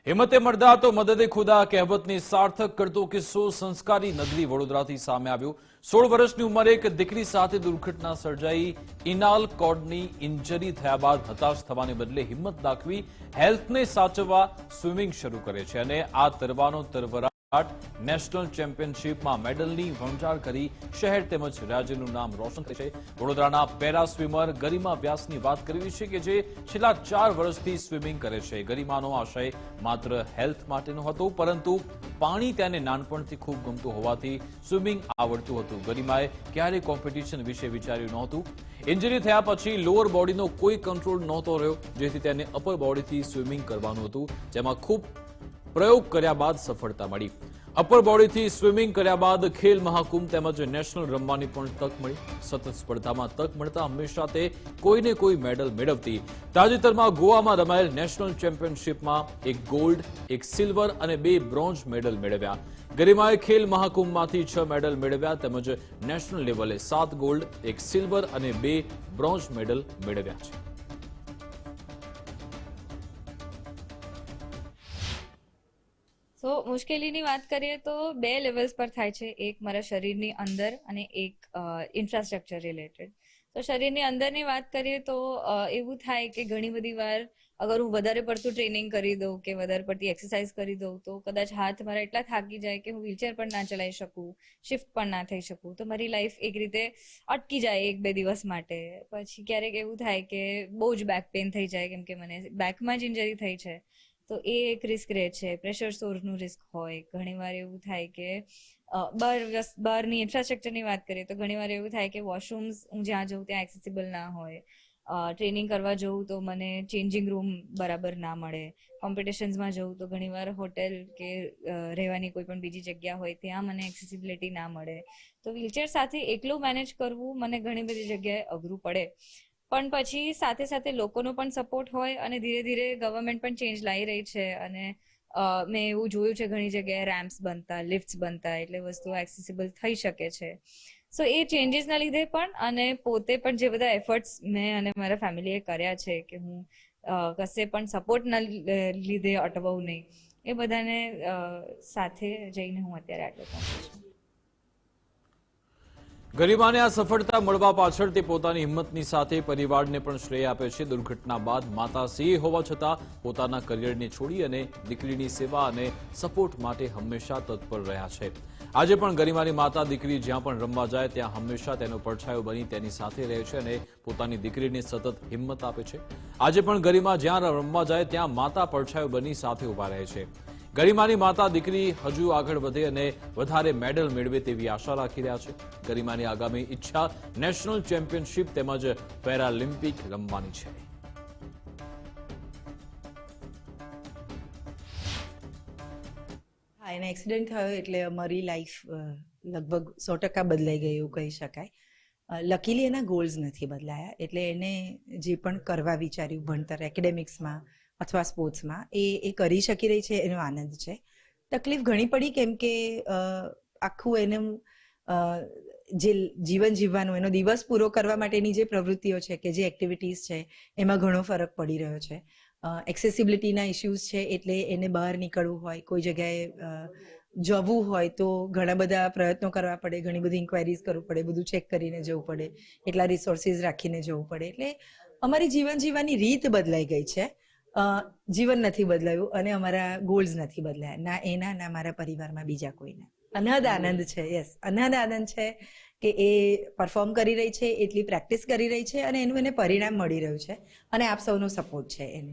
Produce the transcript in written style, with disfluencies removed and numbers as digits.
હિંમતે મર્દા તો મદદે ખુદા કહેવતને સાર્થક કરતો કિસ્સો સંસ્કારી નગરી વડોદરાથી સામે આવ્યો। 16 વર્ષની ઉંમરે એક દીકરી સાથે દુર્ઘટના સર્જાઈ। ઇનાલ કોર્ડની ઇન્જરી થયા બાદ હતાશ થવાને બદલે હિંમત દાખવી હેલ્થને સાચવવા સ્વિમિંગ શરૂ કરે છે અને આ તરવાનો તરવરાટ નેશનલ ચેમ્પિયનશિપમાં મેડલની વણઝાર કરી શહેર તેમજ રાજ્યનું નામ રોશન કરે છે। વડોદરાના પેરા સ્વિમર ગરિમા વ્યાસની વાત કરવી છે કે જે છેલ્લા 4 વર્ષથી સ્વિમિંગ કરે છે। ગરિમાનો આશય માત્ર હેલ્થ માટેનો હતો, પરંતુ પાણી તેને નાનપણથી ખૂબ ગમતું હોવાથી સ્વિમિંગ આવડતું હતું। ગરિમાએ ક્યારેય કોમ્પિટિશન વિશે વિચાર્યું નહોતું। ઇન્જરી થયા પછી લોઅર બોડીનો કોઈ કંટ્રોલ નહોતો રહ્યો, જેથી તેને અપર બોડીથી સ્વિમિંગ કરવાનું હતું, જેમાં ખૂબ પ્રયોગ કર્યા બાદ સફળતા મળી। અપર બોડીથી સ્વિમિંગ કર્યા બાદ ખેલ મહાકુંભ તેમજ નેશનલ રમવાની પણ તક મળી। સતત સ્પર્ધામાં તક મળતા હંમેશા તે કોઈને કોઈ મેડલ મેળવતી। તાજેતરમાં ગોવામાં રમાયેલ નેશનલ ચેમ્પિયનશિપમાં 1 ગોલ્ડ, 1 સિલ્વર અને 2 બ્રોન્ઝ મેડલ મેળવ્યા। ગરિમાએ ખેલ મહાકુંભમાંથી 6 મેડલ મેળવ્યા તેમજ નેશનલ લેવલે 7 ગોલ્ડ, 1 સિલ્વર અને 2 બ્રોન્ઝ મેડલ મેળવ્યા છે। તો મુશ્કેલીની વાત કરીએ તો 2 લેવલ્સ પર થાય છે, એક મારા શરીરની અંદર અને એક ઇન્ફ્રાસ્ટ્રક્ચર રિલેટેડ। તો શરીરની અંદરની વાત કરીએ તો એવું થાય કે ઘણી બધી વાર અગર હું વધારે પડતું ટ્રેનિંગ કરી દઉં કે વધારે પડતી એક્સરસાઇઝ કરી દઉં તો કદાચ હાથ મારા એટલા થાકી જાય કે હું વ્હીલચેર પણ ના ચલાવી શકું, શિફ્ટ પણ ના થઈ શકું, તો મારી લાઈફ એક રીતે અટકી જાય 1-2 દિવસ માટે। પછી ક્યારેક એવું થાય કે બહુ જ બેક પેઇન થઈ જાય, કેમ કે મને બેકમાં જ ઇન્જરી થઈ છે, તો એ એક રિસ્ક રહે છે। પ્રેશર સોર્સનું રિસ્ક હોય। ઘણીવાર એવું થાય કે બહારની ઇન્ફ્રાસ્ટ્રક્ચરની વાત કરીએ તો ઘણીવાર એવું થાય કે વોશરૂમ્સ હું જ્યાં જઉં ત્યાં એક્સેસિબલ ના હોય। ટ્રેનિંગ કરવા જવું તો મને ચેન્જિંગ રૂમ બરાબર ના મળે। કોમ્પિટિશન્સમાં જવું તો ઘણીવાર હોટેલ કે રહેવાની કોઈ પણ બીજી જગ્યા હોય ત્યાં મને એક્સેસિબિલિટી ના મળે। તો વ્હીલચેર સાથે એકલું મેનેજ કરવું મને ઘણી બધી જગ્યાએ અઘરું પડે। પણ પછી સાથે સાથે લોકોનો પણ સપોર્ટ હોય અને ધીરે ધીરે ગવર્મેન્ટ પણ ચેન્જ લાવી રહી છે અને મેં એવું જોયું છે ઘણી જગ્યાએ રેમ્પ્સ બનતા, લિફ્ટ્સ બનતા, એટલે વસ્તુઓ એક્સેસિબલ થઈ શકે છે। સો એ ચેન્જીસના લીધે પણ અને પોતે પણ જે બધા એફર્ટ્સ મેં અને મારા ફેમિલીએ કર્યા છે કે હું કશે પણ સપોર્ટના લીધે અટવાઉં નહીં, એ બધાને સાથે જઈને હું અત્યારે આટલો પહોંચી છું। ગરિમાને આ સફળતા મળવા પાછળ તે પોતાની હિંમતની સાથે પરિવારને પણ શ્રેય આપે છે। દુર્ઘટના બાદ માતા સીએ હોવા છતાં પોતાના કરિયરને છોડી અને દીકરીની સેવા અને સપોર્ટ માટે હંમેશા તત્પર રહ્યા છે। આજે પણ ગરિમાની માતા દીકરી જ્યાં પણ રમવા જાય ત્યાં હંમેશા તેનો પડછાયો બની તેની સાથે રહે છે અને પોતાની દીકરીને સતત હિંમત આપે છે। આજે પણ ગરિમા જ્યાં રમવા જાય ત્યાં માતા પડછાયો બની સાથે ઉભા રહે છે। ગરિમાની માતા દીકરી હજુ આગળ વધે અને વધારે મેડલ મેળવે તેવી આશા રાખી રહ્યા છે। ગરિમાની આગામી ઈચ્છા નેશનલ ચેમ્પિયનશિપ તેમજ પેરાલિમ્પિક રમવાની છે। હા, એને એક્સિડન્ટ થયો એટલે અમારી લાઈફ લગભગ 100% બદલાઈ ગઈ એવું કહી શકાય। લકીલી એના ગોલ્સ નથી બદલાયા, એટલે એને જે પણ કરવા વિચાર્યું ભણતર એકેડેમિક્સમાં અથવા સ્પોર્ટ્સમાં એ કરી શકી રહી છે, એનો આનંદ છે। તકલીફ ઘણી પડી કેમ કે આખું એનું જે જીવન જીવવાનું, એનો દિવસ પૂરો કરવા માટેની જે પ્રવૃત્તિઓ છે કે જે એક્ટિવિટીઝ છે એમાં ઘણો ફરક પડી રહ્યો છે। એક્સેસિબિલિટીના ઇશ્યુઝ છે, એટલે એને બહાર નીકળવું હોય, કોઈ જગ્યાએ જવું હોય તો ઘણા બધા પ્રયત્નો કરવા પડે, ઘણી બધી ઇન્ક્વાયરીઝ કરવું પડે, બધું ચેક કરીને જવું પડે, એટલા રિસોર્સિસ રાખીને જવું પડે, એટલે અમારી જીવન જીવવાની રીત બદલાઈ ગઈ છે। જીવન નથી બદલાયું અને અમારા ગોલ્સ નથી બદલાયા, ના એના ના મારા પરિવારમાં બીજા કોઈના। અનહદ આનંદ છે, યસ, અનહદ આનંદ છે કે એ પરફોર્મ કરી રહી છે, એટલી પ્રેક્ટિસ કરી રહી છે અને એનું એને પરિણામ મળી રહ્યું છે અને આપ સૌનો સપોર્ટ છે એને।